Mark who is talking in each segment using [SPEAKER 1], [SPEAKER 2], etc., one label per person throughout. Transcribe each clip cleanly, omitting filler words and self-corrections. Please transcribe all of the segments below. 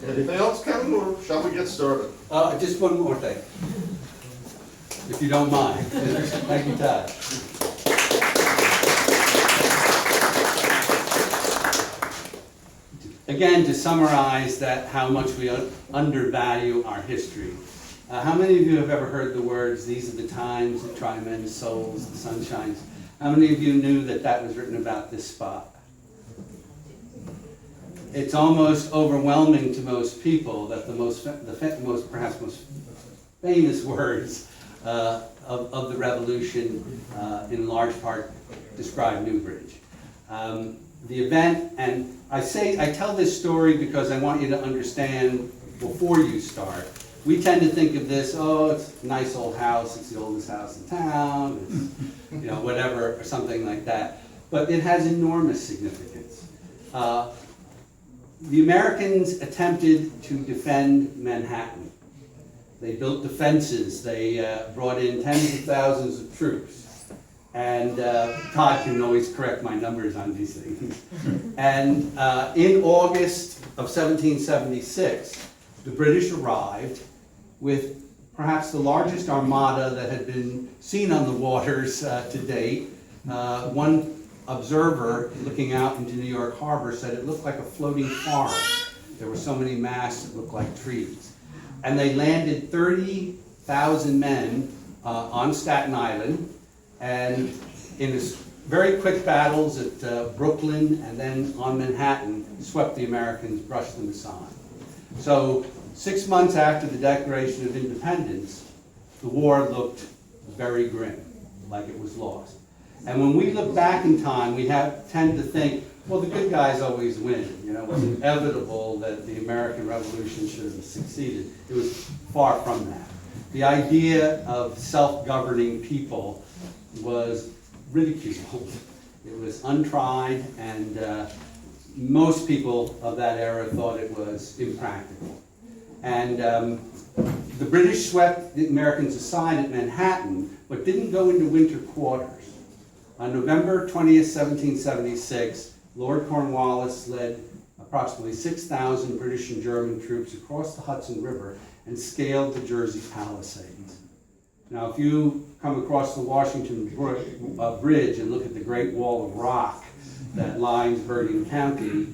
[SPEAKER 1] Anything else, Kevin, or shall we get started?
[SPEAKER 2] Just one more thing, if you don't mind. Thank you, Todd. Again, to summarize that, how much we undervalue our history. How many of you have ever heard the words, "These are the times that try men's souls, the sun shines"? How many of you knew that that was written about this spot? It's almost overwhelming to most people that the perhaps most famous words of the Revolution, in large part, describe Newbridge. The event, and I tell this story because I want you to understand before you start. We tend to think of this, oh, it's a nice old house, it's the oldest house in town, it's, whatever, or something like that. But it has enormous significance. The Americans attempted to defend Manhattan. They built defenses, they brought in tens of thousands of troops. And Todd can always correct my numbers on these things. And in August of 1776, the British arrived with perhaps the largest armada that had been seen on the waters to date. One observer looking out into New York Harbor said it looked like a floating forest. There were so many masts that looked like trees. And they landed 30,000 men on Staten Island, and in very quick battles at Brooklyn and then on Manhattan, swept the Americans, brushed them aside. So 6 months after the Declaration of Independence, the war looked very grim, like it was lost. And when we look back in time, we tend to think, well, the good guys always win. It was inevitable that the American Revolution should have succeeded. It was far from that. The idea of self-governing people was ridiculed. It was untried, and most people of that era thought it was impractical. And the British swept the Americans aside at Manhattan, but didn't go into winter quarters. On November 20th, 1776, Lord Cornwallis led approximately 6,000 British and German troops across the Hudson River and scaled the Jersey Palisades. Now, if you come across the Washington Bridge and look at the Great Wall of Rock that lines Bergen County,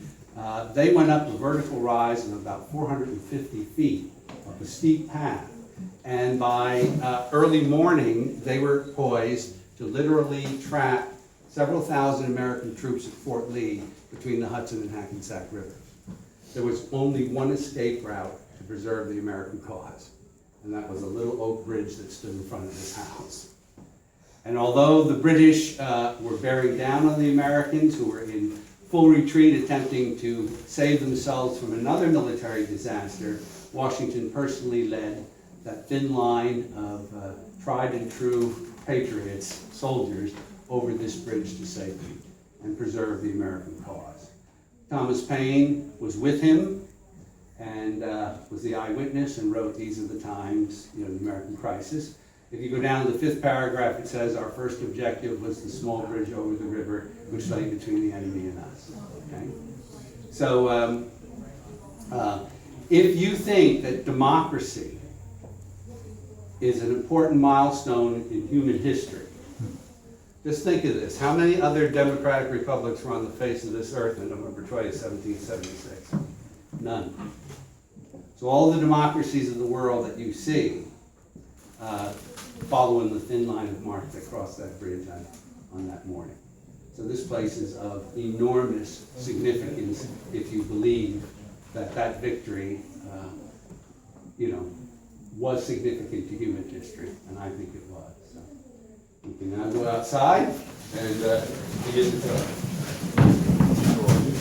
[SPEAKER 2] they went up a vertical rise of about 450 feet up a steep path. And by early morning, they were poised to literally trap several thousand American troops at Fort Lee between the Hudson and Hackensack rivers. There was only one escape route to preserve the American cause, and that was a little oak bridge that stood in front of this house. And although the British were bearing down on the Americans, who were in full retreat attempting to save themselves from another military disaster, Washington personally led that thin line of tried and true patriots, soldiers, over this bridge to safety and preserve the American cause. Thomas Paine was with him and was the eyewitness and wrote "These are the times, the American crisis." If you go down to the 5th paragraph, it says our first objective was the small bridge over the river which lay between the enemy and us. Okay? So if you think that democracy is an important milestone in human history, just think of this. How many other democratic republics were on the face of this earth on November 20th, 1776? None. So all the democracies of the world that you see following the thin line of march that crossed that bridge on that morning. So this place is of enormous significance if you believe that that victory, was significant to human history, and I think it was. So we can now go outside and begin to talk.